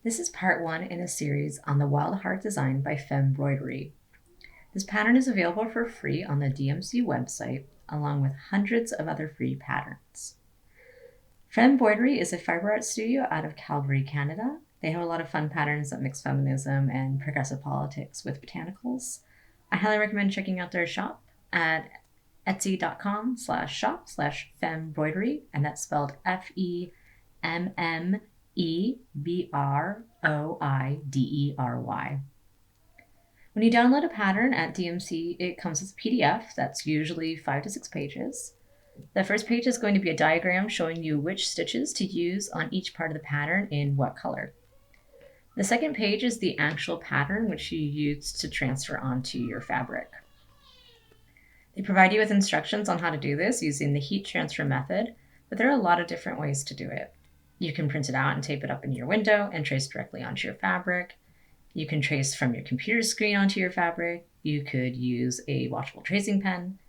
This is part one in a series on the wild heart design by Femme Broidery. This pattern is available for free on the DMC website, along with hundreds of other free patterns. Femme Broidery is a fiber art studio out of Calgary, Canada. They have a lot of fun patterns that mix feminism and progressive politics with botanicals. I highly recommend checking out their shop at etsy.com/shop/fembroidery, and that's spelled FEMMEBROIDERY. When you download a pattern at DMC, it comes as a PDF that's usually 5 to 6 pages. The first page is going to be a diagram showing you which stitches to use on each part of the pattern in what color. The second page is the actual pattern which you use to transfer onto your fabric. They provide you with instructions on how to do this using the heat transfer method, but there are a lot of different ways to do it. You can print it out and tape it up in your window and trace directly onto your fabric. You can trace from your computer screen onto your fabric. You could use a washable tracing pen.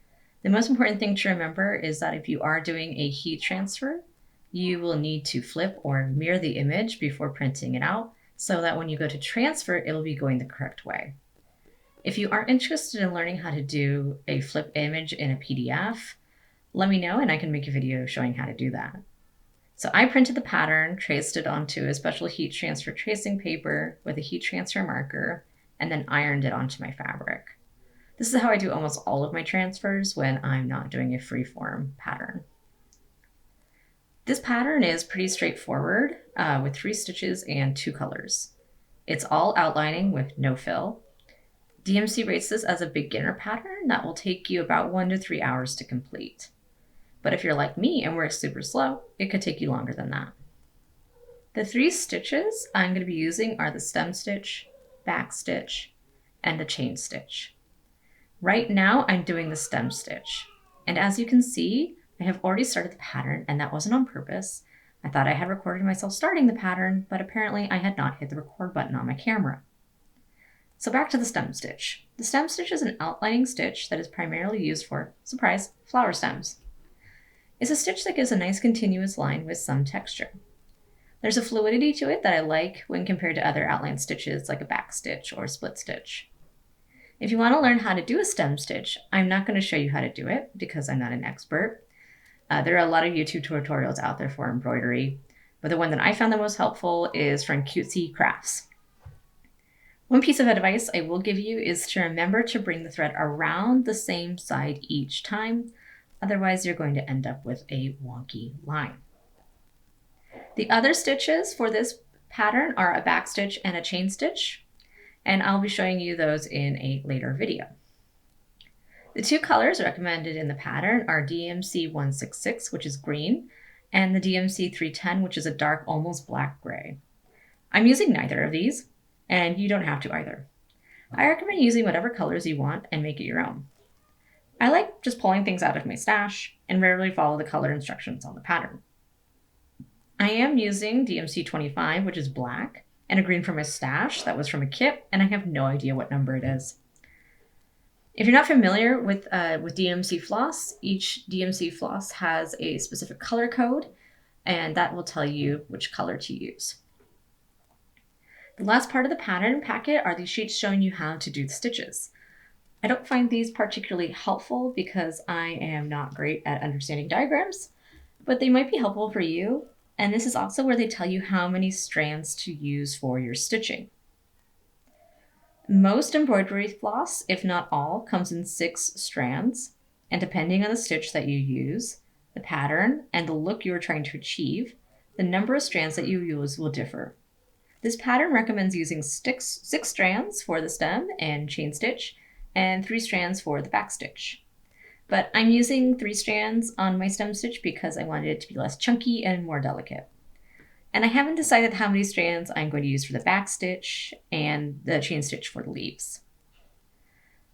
The most important thing to remember is that if you are doing a heat transfer, you will need to flip or mirror the image before printing it out so that when you go to transfer, it'll be going the correct way. If you are interested in learning how to do a flip image in a PDF, let me know and I can make a video showing how to do that. So I printed the pattern, traced it onto a special heat transfer tracing paper with a heat transfer marker, and then ironed it onto my fabric. This is how I do almost all of my transfers when I'm not doing a freeform pattern. This pattern is pretty straightforward with 3 stitches and 2 colors. It's all outlining with no fill. DMC rates this as a beginner pattern that will take you about 1 to 3 hours to complete. But if you're like me and work super slow, it could take you longer than that. The 3 stitches I'm going to be using are the stem stitch, back stitch, and the chain stitch. Right now I'm doing the stem stitch. And as you can see, I have already started the pattern, and that wasn't on purpose. I thought I had recorded myself starting the pattern, but apparently I had not hit the record button on my camera. So back to the stem stitch. The stem stitch is an outlining stitch that is primarily used for, surprise, flower stems. It's a stitch that gives a nice continuous line with some texture. There's a fluidity to it that I like when compared to other outline stitches like a back stitch or split stitch. If you want to learn how to do a stem stitch, I'm not going to show you how to do it because I'm not an expert. There are a lot of YouTube tutorials out there for embroidery, but the one that I found the most helpful is from Cutesy Crafts. One piece of advice I will give you is to remember to bring the thread around the same side each time. Otherwise, you're going to end up with a wonky line. The other stitches for this pattern are a back stitch and a chain stitch, and I'll be showing you those in a later video. The 2 colors recommended in the pattern are DMC 166, which is green, and the DMC 310, which is a dark, almost black gray. I'm using neither of these, and you don't have to either. I recommend using whatever colors you want and make it your own. I like just pulling things out of my stash and rarely follow the color instructions on the pattern. I am using DMC 25, which is black, and a green from my stash that was from a kit, and I have no idea what number it is. If you're not familiar with DMC floss, each DMC floss has a specific color code, and that will tell you which color to use. The last part of the pattern packet are these sheets showing you how to do the stitches. I don't find these particularly helpful because I am not great at understanding diagrams, but they might be helpful for you. And this is also where they tell you how many strands to use for your stitching. Most embroidery floss, if not all, comes in 6 strands, and depending on the stitch that you use, the pattern, and the look you are trying to achieve, the number of strands that you use will differ. This pattern recommends using 6 strands for the stem and chain stitch, and 3 strands for the back stitch. But I'm using 3 strands on my stem stitch because I wanted it to be less chunky and more delicate. And I haven't decided how many strands I'm going to use for the back stitch and the chain stitch for the leaves.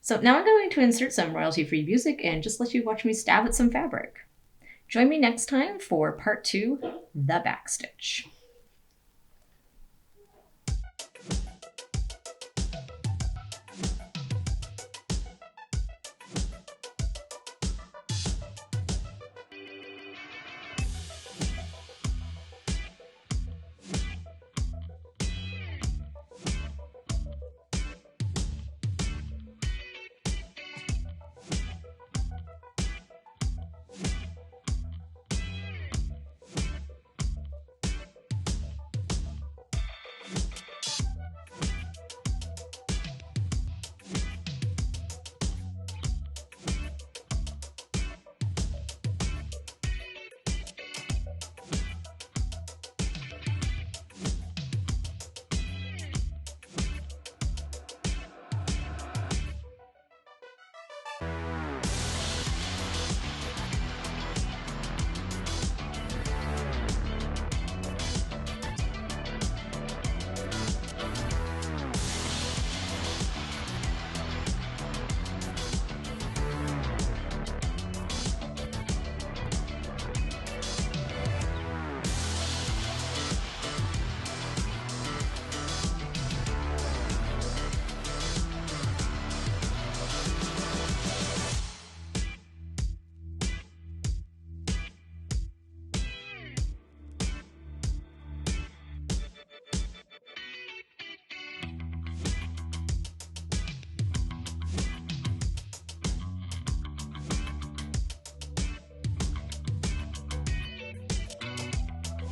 So now I'm going to insert some royalty-free music and just let you watch me stab at some fabric. Join me next time for part 2, the back stitch.